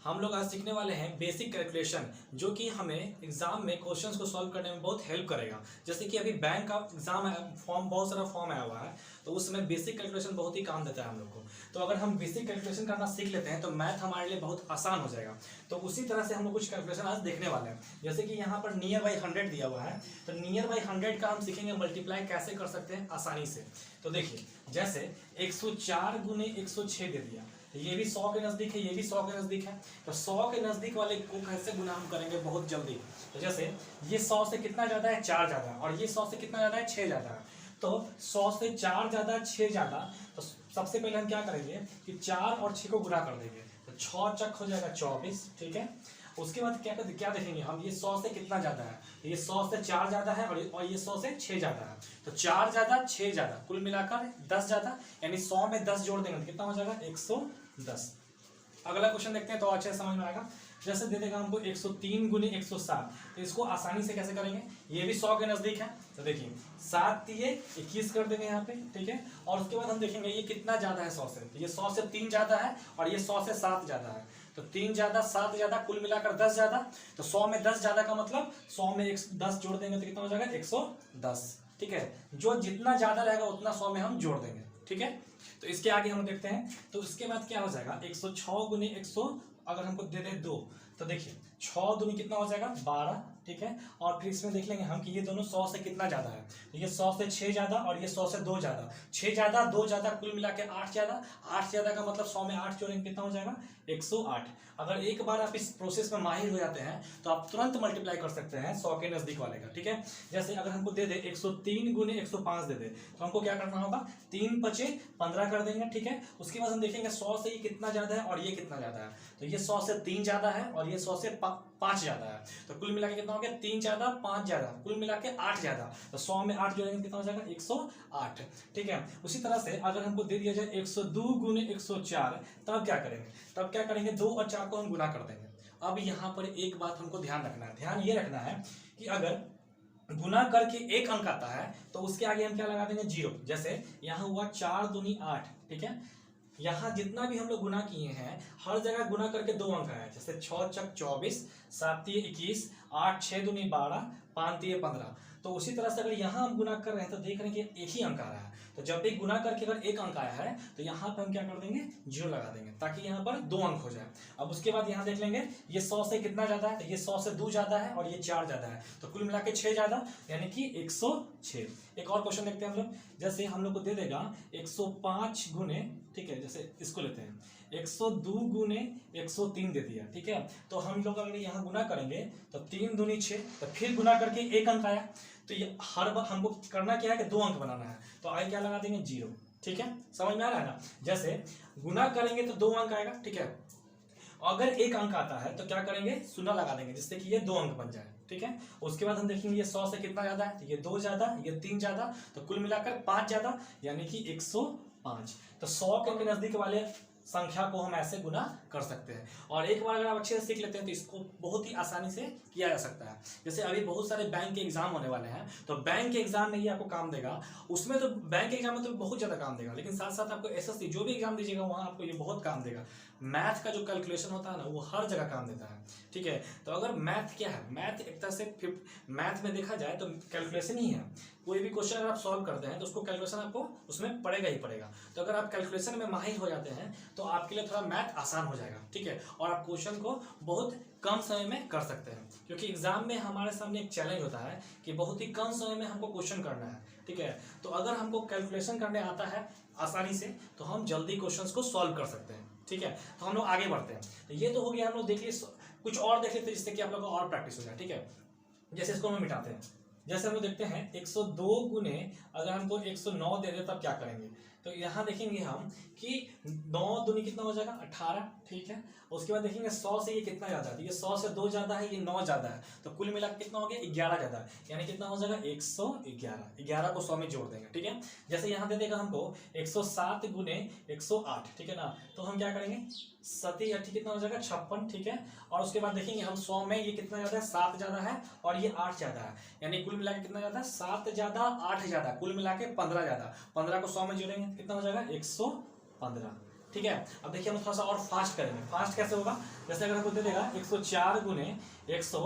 हम लोग आज सीखने वाले हैं बेसिक कैलकुलेशन, जो कि हमें एग्जाम में क्वेश्चंस को सॉल्व करने में बहुत हेल्प करेगा। जैसे कि अभी बैंक का एग्जाम है, फॉर्म बहुत सारा फॉर्म आया हुआ है, तो उसमें बेसिक कैलकुलेशन बहुत ही काम देता है हम लोग को। तो अगर हम बेसिक कैलकुलेशन करना सीख लेते हैं तो मैथ हमारे लिए बहुत आसान हो जाएगा। तो उसी तरह से हम लोग कुछ कैलकुलेशन आज देखने वाले हैं। जैसे कि यहाँ पर नियर बाई 100 दिया हुआ है, तो नियर बाई 100 का हम सीखेंगे मल्टीप्लाई कैसे कर सकते हैं आसानी से। तो देखिए, जैसे 104 गुने 106 दे दिया, ये भी 100 के नज़दीक है, ये भी 100 के नज़दीक है। तो 100 के नज़दीक वाले को कैसे गुना हम करेंगे बहुत जल्दी। तो जैसे ये 100 से कितना ज़्यादा है, 4 ज़्यादा, और ये 100 से कितना ज़्यादा है, 6 ज़्यादा है। तो 100 से 4 ज़्यादा, 6 ज़्यादा, तो सबसे पहले हम क्या करेंगे कि 4 और 6 को गुना कर देंगे, तो 6 चक हो जाएगा 24, ठीक है। उसके बाद क्या देखेंगे हम, ये 100 से कितना ज़्यादा है, ये 100 से 4 ज़्यादा है और ये 100 से 6 ज़्यादा है। तो 4 ज़्यादा 6 ज़्यादा कुल मिलाकर 10 ज़्यादा, यानी 100 में 10 जोड़ देंगे तो कितना हो जाएगा, 110। अगला क्वेश्चन देखते हैं तो अच्छे से समझ में आएगा। जैसे दे देगा हमको 103 गुने 107, तो इसको आसानी से कैसे करेंगे, ये भी 100 के नज़दीक है। तो देखिए 7 दिए 21 कर देंगे यहाँ पे, ठीक है। और उसके बाद हम देखेंगे ये कितना ज़्यादा है 100 से, तो ये 100 से 3 ज़्यादा है और ये 100 से 7 ज़्यादा है। तो 3 ज़्यादा 7 ज़्यादा कुल मिलाकर 10 ज़्यादा। तो 100 में 10 ज़्यादा का मतलब 100 में 10 जोड़ देंगे तो कितना हो जाएगा, 110, ठीक है। जो जितना ज़्यादा रहेगा उतना 100 में हम जोड़ देंगे, ठीक है। तो इसके आगे हम देखते हैं। तो इसके बाद क्या हो जाएगा, 106 गुने 100 अगर हमको दे दे 2, तो देखिए 6 दूनी कितना हो जाएगा, 12, ठीक है। और फिर इसमें देख लेंगे हम कि ये दोनों 100 से कितना ज़्यादा है, तो ये 100 से 6 ज़्यादा और ये 100 से 2 ज़्यादा, 6 ज़्यादा 2 ज़्यादा कुल मिला के 8 ज़्यादा। 8 ज़्यादा का मतलब 100 में 8 जोड़ेंगे कितना हो जाएगा, 108। अगर एक बार आप इस प्रोसेस में माहिर हो जाते हैं तो आप तुरंत मल्टीप्लाई कर सकते हैं 100 के नज़दीक वाले का, ठीक है। जैसे अगर हमको दे दे 103 गुने 105 दे दे, तो हमको क्या करना होगा, 3 पचे 15 कर देंगे, ठीक है। उसके बाद हम देखेंगे 100 से ये कितना ज़्यादा है और ये कितना ज़्यादा है, तो ये 100 से 3 ज़्यादा है और ये 100 से 5 ज़्यादा है। तो कुल मिला के कितना हो गया, 3 ज़्यादा 5 ज़्यादा, कुल मिला के 8 ज़्यादा। तो 100 में 8 जोड़ेंगे कितना हो जाएगा, 108, ठीक है। उसी तरह से अगर हमको दे दिया जाए 102 गुने 104, तब क्या करेंगे, 2 और 4 को हम गुना कर देंगे। अब यहाँ पर एक बात हमको ध्यान रखना है, ध्यान ये रखना है कि अगर गुना करके एक अंक आता है तो उसके आगे हम क्या लगा देंगे, 0। जैसे यहाँ हुआ 4 दूनी 8, ठीक है। यहाँ जितना भी हम लोग गुना किए हैं हर जगह गुना करके 2 अंक आया, जैसे 6 चक 24, 7 तिये 21, 8 6 दूनी 12, 5 तिये 15। तो उसी तरह से अगर यहाँ हम गुना कर रहे हैं तो देख रहे हैं कि एक ही अंक आ रहा है। तो जब भी गुना करके अगर एक अंक आया है तो यहाँ पर हम क्या कर देंगे, 0 लगा देंगे, ताकि यहाँ पर 2 अंक हो जाए। अब उसके बाद यहाँ देख लेंगे ये 100 से कितना ज़्यादा है, तो ये 100 से 2 ज़्यादा है और ये 4 ज़्यादा है, तो कुल मिला के 6 ज़्यादा, यानी कि 106। एक और क्वेश्चन देखते हैं हम लोग। जैसे हम लोग को दे देगा 105 गुने, ठीक है, जैसे इसको लेते हैं 102 गुने 103 दे दिया, ठीक है। तो हम लोग अगर यहाँ गुना करेंगे तो 3 दूनी 6, तो फिर गुना करके एक अंक आया, तो ये हर बार हमको करना क्या है कि 2 अंक बनाना है, तो आगे क्या लगा देंगे, 0, ठीक है। समझ में आ रहा है ना। जैसे गुना करेंगे तो 2 अंक आएगा, ठीक है। अगर एक अंक आता है तो क्या करेंगे, शून्य लगा देंगे, जिससे कि ये 2 अंक बन जाए, ठीक है। उसके बाद हम देखेंगे ये 100 से कितना ज़्यादा है, तो ये 2 ज़्यादा, ये 3 ज़्यादा, तो कुल मिलाकर 5 ज़्यादा, यानी कि 105। तो 100 के नज़दीक वाले संख्या को हम ऐसे गुना कर सकते हैं। और एक बार अगर आप अच्छे से सीख लेते हैं तो इसको बहुत ही आसानी से किया जा सकता है। जैसे अभी बहुत सारे बैंक के एग्जाम होने वाले हैं, तो बैंक के एग्जाम में ये आपको काम देगा। उसमें तो बैंक के एग्जाम में तो बहुत ज़्यादा काम देगा, लेकिन साथ साथ आपको एसएससी जो भी एग्जाम दीजिएगा वहाँ आपको ये बहुत काम देगा। मैथ का जो कैलकुलेशन होता है ना, वो हर जगह काम देता है, ठीक है। तो अगर मैथ क्या है, मैथ एक तरह से मैथ में देखा जाए तो कैलकुलेशन ही है। कोई भी क्वेश्चन अगर आप सॉल्व करते हैं तो उसको कैलकुलेशन आपको उसमें पड़ेगा ही पड़ेगा। तो अगर आप कैलकुलेशन में माहिर हो जाते हैं तो आपके लिए थोड़ा मैथ आसान हो जाएगा, ठीक है। और आप क्वेश्चन को बहुत कम समय में कर सकते हैं, क्योंकि एग्जाम में हमारे सामने एक चैलेंज होता है कि बहुत ही कम समय में हमको क्वेश्चन करना है, ठीक है। तो अगर हमको कैलकुलेशन करने आता है आसानी से तो हम जल्दी क्वेश्चंस को सॉल्व कर सकते हैं, ठीक है। तो हम लोग आगे बढ़ते हैं। तो ये तो हो गया, हम लोग देख लिए, कुछ और देख लेते हैं जिससे कि आप लोग को और प्रैक्टिस हो जाए, ठीक है। जैसे इसको हम मिटाते हैं। जैसे हम लोग देखते हैं 102 गुने अगर हमको 109 दे दे तब क्या करेंगे, तो यहाँ देखेंगे हम कि 9 दूनी कितना हो जाएगा, 18, ठीक है। उसके बाद देखेंगे 100 से ये कितना ज़्यादा है, ये 100 से 2 ज़्यादा है, ये 9 ज़्यादा है, तो कुल मिला के कितना हो गया, 11 ज़्यादा है, यानी कितना हो जाएगा, 111। 11 को 100 में जोड़ देंगे, ठीक है। जैसे यहाँ दे देगा हमको 107 गुने 108, ठीक है ना। तो हम क्या करेंगे, 7 8 कितना हो जाएगा, 56, ठीक है। और उसके बाद देखेंगे हम 100 में ये कितना ज़्यादा है, 7 ज़्यादा है और ये 8 ज़्यादा है, यानी कुल मिला के कितना ज़्यादा है, 7 ज़्यादा 8 ज़्यादा, कुल मिला के 15 ज़्यादा। 15 को 100 में जोड़ेंगे कितना हो जाएगा, 115, ठीक है। अब देखिए हम थोड़ा सा और फास्ट करेंगे। फास्ट कैसे होगा, जैसे अगर हमको दे देगा 104 गुने 100,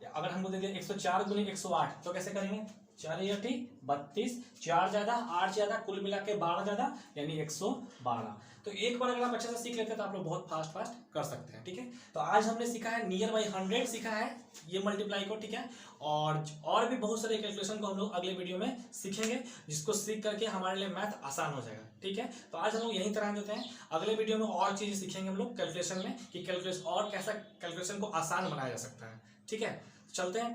अगर हमको दे दिया 104 गुने 108 तो कैसे करेंगे, 4 × 32, 4 ज़्यादा 8 ज़्यादा कुल मिला के 12 ज़्यादा यानी 112। तो एक बार अगर आप अच्छे से सीख लेते हैं तो आप लोग बहुत फास्ट कर सकते हैं। ठीक है, तो आज हमने सीखा है नियर बाई 100 सीखा है ये मल्टीप्लाई को। ठीक है, और भी बहुत सारे कैलकुलेशन को हम लोग अगले वीडियो में सीखेंगे, जिसको सीख करके हमारे लिए मैथ आसान हो जाएगा। ठीक है, तो आज हम लोग यहीं तरह देते हैं। अगले वीडियो में और चीज़ें सीखेंगे हम लोग कैलकुलेशन में कि कैलकुलेशन और कैसा कैलकुलेशन को आसान बनाया जा सकता है। ठीक है, चलते हैं।